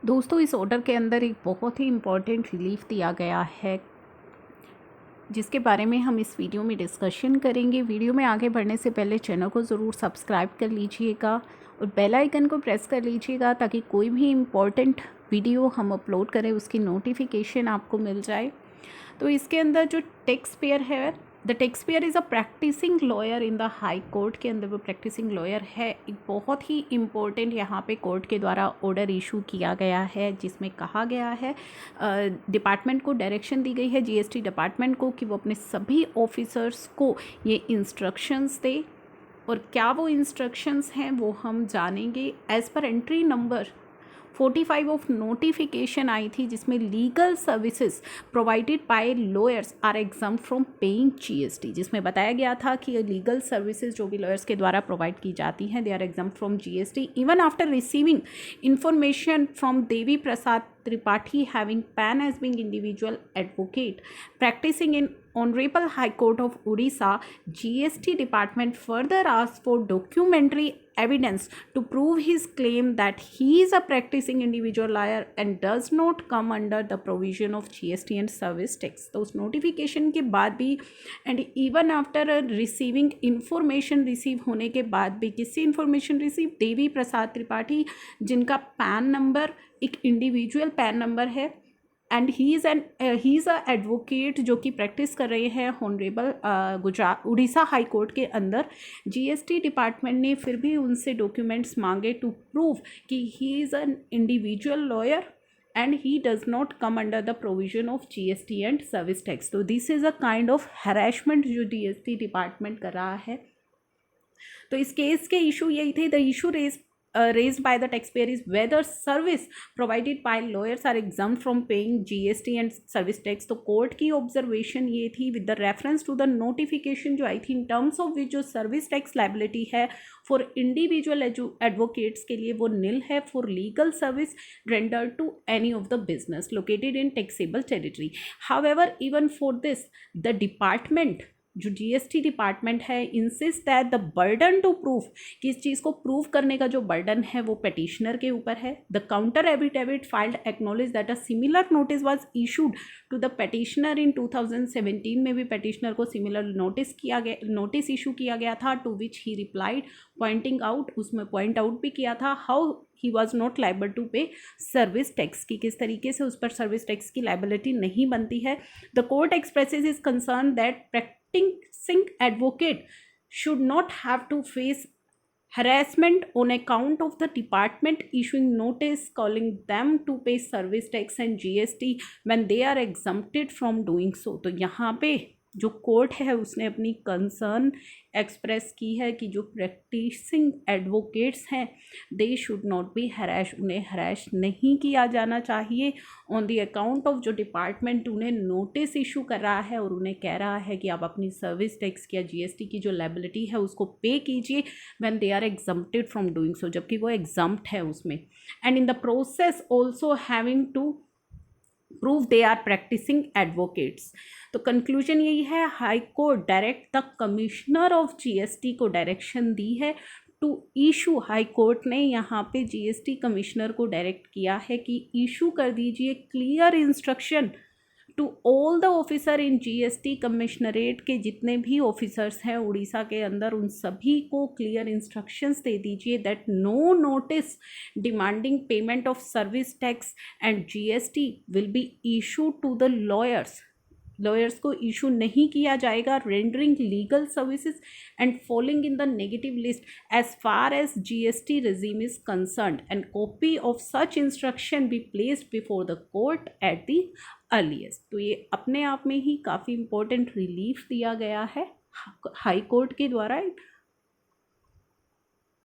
दोस्तों, इस ऑर्डर के अंदर एक बहुत ही इम्पॉर्टेंट रिलीफ दिया गया है, जिसके बारे में हम इस वीडियो में डिस्कशन करेंगे। वीडियो में आगे बढ़ने से पहले चैनल को ज़रूर सब्सक्राइब कर लीजिएगा और बेल आइकन को प्रेस कर लीजिएगा ताकि कोई भी इम्पॉर्टेंट वीडियो हम अपलोड करें उसकी नोटिफिकेशन आपको मिल जाए। तो इसके अंदर जो टैक्स पेयर है, the tax payer is a practising lawyer in the high court के अंदर वो प्रैक्टिसिंग लॉयर है। एक बहुत ही इम्पोर्टेंट यहाँ पे कोर्ट के द्वारा ऑर्डर इशू किया गया है, जिसमें कहा गया है डिपार्टमेंट को डायरेक्शन दी गई है, जीएसटी डिपार्टमेंट को, कि वो अपने सभी ऑफिसर्स को ये इंस्ट्रक्शंस दे। और क्या वो इंस्ट्रक्शंस हैं वो हम जानेंगे। As per entry number 45 of notification आई थी, जिसमें legal services provided by lawyers are exempt from paying GST, जिसमें बताया गया था कि लीगल सर्विसेज जो भी लॉयर्स के द्वारा प्रोवाइड की जाती हैं, they are exempt from GST even after receiving information from Devi Prasad Tripathi having PAN as being individual advocate practicing in Honorable High Court of Odisha. GST department further asked for documentary evidence to prove his claim that he is a practicing individual lawyer and does not come under the provision of GST and service tax. तो उस notification के बाद भी and even after receiving information receive होने के बाद भी, किससे इंफॉर्मेशन रिसीव? देवी प्रसाद त्रिपाठी, जिनका पैन नंबर एक इंडिविजुअल पैन नंबर है and he is a advocate जो कि प्रैक्टिस कर रहे हैं honourable Gujarat Orissa high court के अंदर। जीएसटी डिपार्टमेंट ने फिर भी उनसे डॉक्यूमेंट्स मांगे टू प्रूव कि he is an individual lawyer and he does not come under the provision of GST and service tax. तो this is a kind of harassment जो जीएसटी डिपार्टमेंट कर रहा है। तो इस केस के इशू यही थे। The issue raised by the taxpayer is whether service provided by lawyers are exempt from paying GST and service tax। तो कोर्ट की ऑब्जर्वेशन ये थी with the reference to the notification जो आई थी, इन टर्म्स ऑफ विच जो service tax liability है for individual advocates के लिए वो नील है for legal service render to any of the business located in taxable territory. However even for this the department जो जीएसटी डिपार्टमेंट है insist that the burden to proof, कि इस चीज़ को prove करने का जो बर्डन है वो पेटिशनर के ऊपर है। The counter affidavit filed acknowledge that a similar notice was issued to the petitioner in 2017 में भी पेटिशनर को सिमिलर नोटिस इशू किया गया था, to which he replied pointing out, उसमें पॉइंट आउट भी किया था how he was not liable to pay service tax, की किस तरीके से उस पर सर्विस टैक्स की लाइबिलिटी नहीं बनती है। The court expresses is concern that practicing advocate should not have to face harassment on account of the department issuing notice calling them to pay service tax and GST when they are exempted from doing so। तो यहाँ पे जो court है उसने अपनी concern express की है कि जो प्रैक्टिसिंग एडवोकेट्स हैं दे शुड नॉट बी हरैश, उन्हें हरैश नहीं किया जाना चाहिए ऑन द अकाउंट ऑफ जो डिपार्टमेंट उन्हें नोटिस इशू कर रहा है और उन्हें कह रहा है कि आप अपनी सर्विस टैक्स या जीएसटी की जो लायबिलिटी है उसको पे कीजिए when they are exempted from doing so, जबकि वो एग्जम्प्ट है उसमें, and in the process also having to prove they are practising advocates. तो कंक्लूजन यही है, high court direct the commissioner of GST को डायरेक्शन दी है टू इशू, हाई कोर्ट ने यहाँ पे जीएसटी कमिश्नर को डायरेक्ट किया है कि इशू कर दीजिए clear instruction to all the officer in GST commissionerate के जितने भी ऑफिसर्स हैं उड़ीसा के अंदर, उन सभी को क्लियर इंस्ट्रक्शंस दे दीजिए that no notice demanding payment of service tax and GST will be issue to the lawyers को इशू नहीं किया जाएगा rendering legal services and following in the negative list as far as GST regime is concerned, and copy of such instruction be placed before the court at the earliest. तो ये अपने आप में ही काफ़ी इम्पोर्टेंट रिलीफ दिया गया है high court के द्वारा